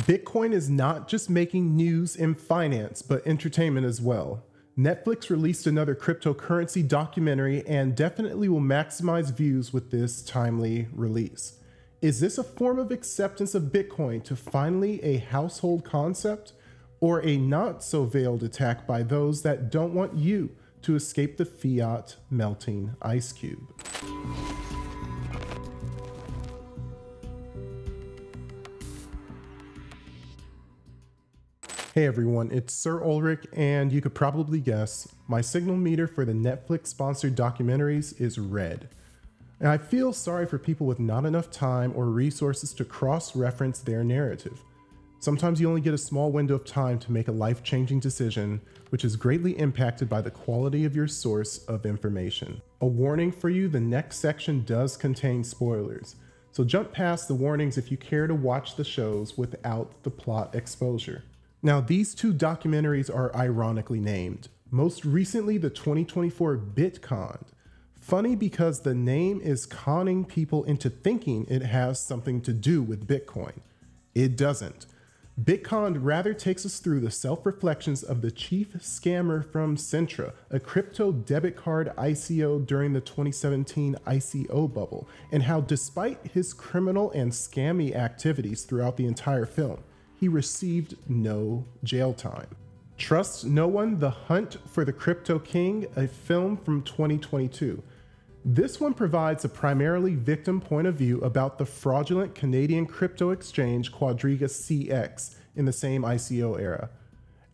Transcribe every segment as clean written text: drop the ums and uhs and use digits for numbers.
Bitcoin is not just making news in finance, but entertainment as well. Netflix released another cryptocurrency documentary and definitely will maximize views with this timely release. Is this a form of acceptance of Bitcoin to finally a household concept, or a not so veiled attack by those that don't want you to escape the fiat melting ice cube? Hey everyone, it's Sir Ulrich, and you could probably guess, my signal meter for the Netflix sponsored documentaries is red. And I feel sorry for people with not enough time or resources to cross-reference their narrative. Sometimes you only get a small window of time to make a life-changing decision, which is greatly impacted by the quality of your source of information. A warning for you, the next section does contain spoilers, so jump past the warnings if you care to watch the shows without the plot exposure. Now, these two documentaries are ironically named. Most recently, the 2024 BitCon. Funny because the name is conning people into thinking it has something to do with Bitcoin. It doesn't. BitCon rather takes us through the self-reflections of the chief scammer from Centra, a crypto debit card ICO during the 2017 ICO bubble, and how despite his criminal and scammy activities throughout the entire film, he received no jail time. Trust No One: The Hunt for the Crypto King, a film from 2022. This one provides a primarily victim point of view about the fraudulent Canadian crypto exchange Quadriga CX in the same ICO era.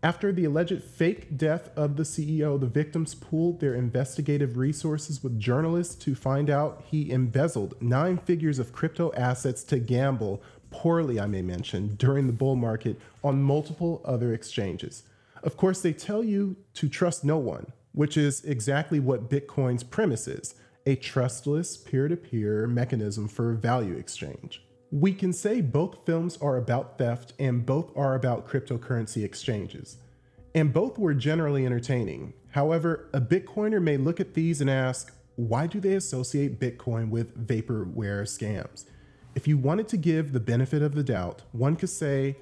After the alleged fake death of the CEO, the victims pooled their investigative resources with journalists to find out he embezzled 9 figures of crypto assets to gamble, poorly I may mention, during the bull market on multiple other exchanges. Of course, they tell you to trust no one, which is exactly what Bitcoin's premise is, a trustless peer-to-peer mechanism for value exchange. We can say both films are about theft and both are about cryptocurrency exchanges. And both were generally entertaining. However, a Bitcoiner may look at these and ask, why do they associate Bitcoin with vaporware scams? If you wanted to give the benefit of the doubt, one could say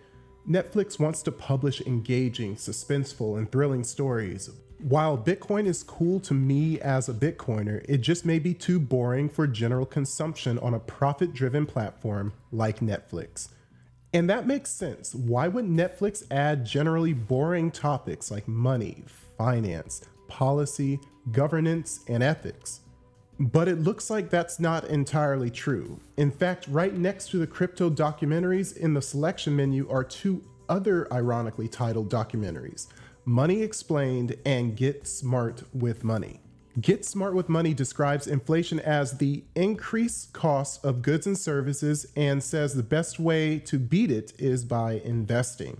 Netflix wants to publish engaging, suspenseful, and thrilling stories. While Bitcoin is cool to me as a Bitcoiner, it just may be too boring for general consumption on a profit-driven platform like Netflix. And that makes sense. Why would Netflix add generally boring topics like money, finance, policy, governance, and ethics? But it looks like that's not entirely true. In fact, right next to the crypto documentaries in the selection menu are 2 other ironically titled documentaries, Money Explained and Get Smart with Money. Get Smart with Money describes inflation as the increased cost of goods and services and says the best way to beat it is by investing.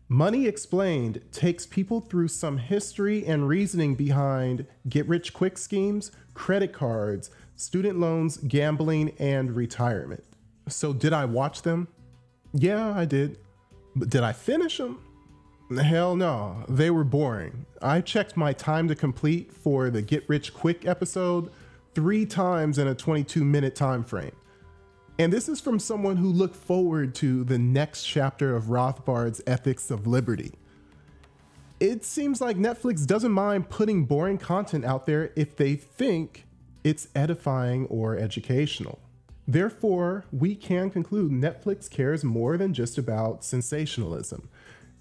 Money Explained takes people through some history and reasoning behind get-rich-quick schemes, credit cards, student loans, gambling, and retirement. So did I watch them? Yeah, I did. But did I finish them? Hell no, they were boring. I checked my time to complete for the get-rich-quick episode 3 times in a 22-minute time frame. And this is from someone who looked forward to the next chapter of Rothbard's Ethics of Liberty. It seems like Netflix doesn't mind putting boring content out there if they think it's edifying or educational. Therefore, we can conclude Netflix cares more than just about sensationalism.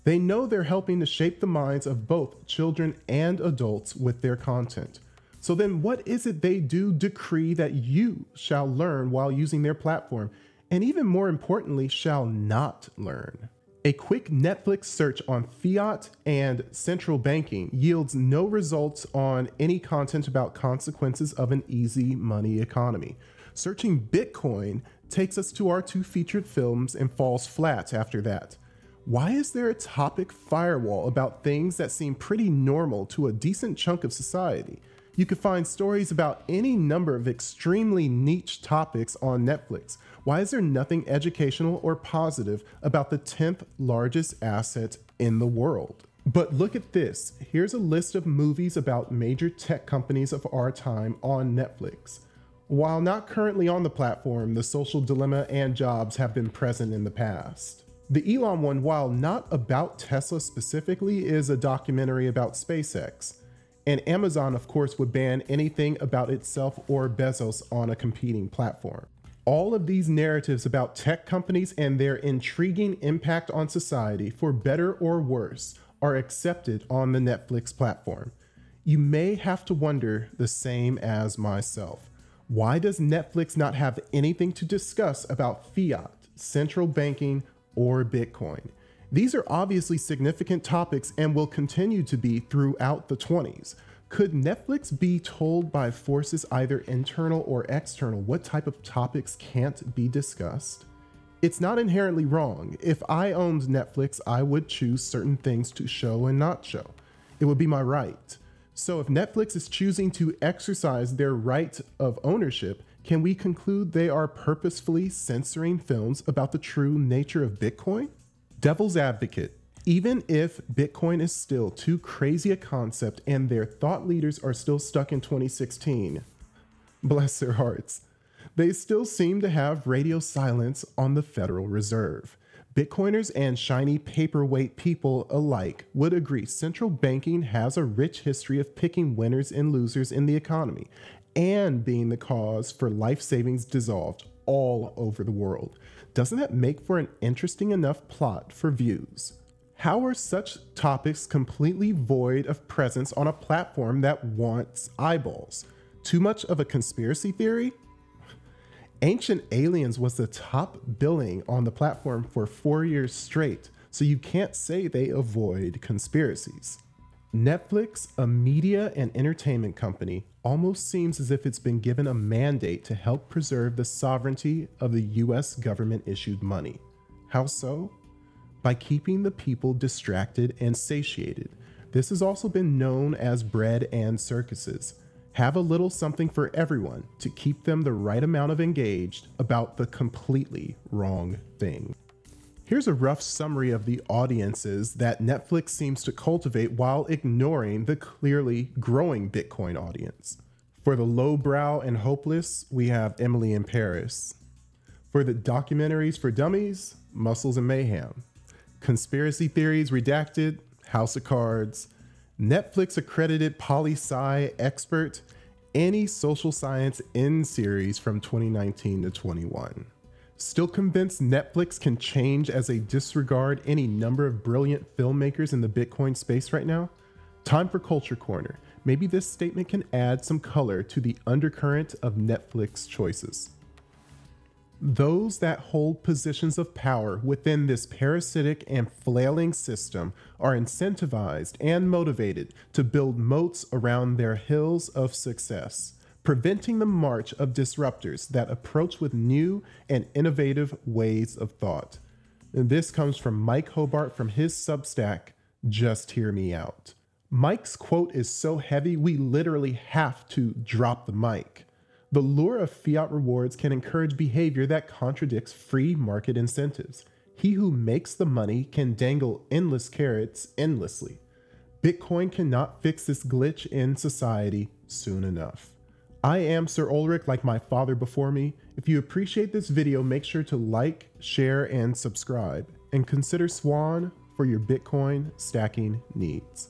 They know they're helping to shape the minds of both children and adults with their content. So then what is it they do decree that you shall learn while using their platform, and even more importantly, shall not learn? A quick Netflix search on fiat and central banking yields no results on any content about consequences of an easy money economy. Searching Bitcoin takes us to our 2 featured films and falls flat after that. Why is there a topic firewall about things that seem pretty normal to a decent chunk of society? You can find stories about any number of extremely niche topics on Netflix. Why is there nothing educational or positive about the 10th largest asset in the world? But look at this. Here's a list of movies about major tech companies of our time on Netflix. While not currently on the platform, The Social Dilemma and Jobs have been present in the past. The Elon one, while not about Tesla specifically, is a documentary about SpaceX. And Amazon, of course, would ban anything about itself or Bezos on a competing platform. All of these narratives about tech companies and their intriguing impact on society, for better or worse, are accepted on the Netflix platform. You may have to wonder the same as myself. Why does Netflix not have anything to discuss about fiat, central banking, or Bitcoin? These are obviously significant topics and will continue to be throughout the 20s. Could Netflix be told by forces either internal or external what type of topics can't be discussed? It's not inherently wrong. If I owned Netflix, I would choose certain things to show and not show. It would be my right. So if Netflix is choosing to exercise their right of ownership, can we conclude they are purposefully censoring films about the true nature of Bitcoin? Devil's advocate. Even if Bitcoin is still too crazy a concept and their thought leaders are still stuck in 2016, bless their hearts, they still seem to have radio silence on the Federal Reserve. Bitcoiners and shiny paperweight people alike would agree central banking has a rich history of picking winners and losers in the economy and being the cause for life savings dissolved all over the world. Doesn't that make for an interesting enough plot for views? How are such topics completely void of presence on a platform that wants eyeballs? Too much of a conspiracy theory? Ancient Aliens was the top billing on the platform for 4 years straight, so you can't say they avoid conspiracies. Netflix, a media and entertainment company, almost seems as if it's been given a mandate to help preserve the sovereignty of the US government-issued money. How so? By keeping the people distracted and satiated. This has also been known as bread and circuses. Have a little something for everyone to keep them the right amount of engaged about the completely wrong thing. Here's a rough summary of the audiences that Netflix seems to cultivate while ignoring the clearly growing Bitcoin audience. For the lowbrow and hopeless, we have Emily in Paris. For the documentaries for dummies, Muscles and Mayhem. Conspiracy theories redacted, House of Cards. Netflix accredited poli-sci expert, any social science in series from 2019 to 21. Still convinced Netflix can change as they disregard any number of brilliant filmmakers in the Bitcoin space right now? Time for Culture Corner. Maybe this statement can add some color to the undercurrent of Netflix choices. Those that hold positions of power within this parasitic and flailing system are incentivized and motivated to build moats around their hills of success, preventing the march of disruptors that approach with new and innovative ways of thought. And this comes from Mike Hobart from his Substack, Just Hear Me Out. Mike's quote is so heavy, we literally have to drop the mic. The lure of fiat rewards can encourage behavior that contradicts free market incentives. He who makes the money can dangle endless carrots endlessly. Bitcoin cannot fix this glitch in society soon enough. I am Sir Ulrich, like my father before me. If you appreciate this video, make sure to like, share, and subscribe. And consider Swan for your Bitcoin stacking needs.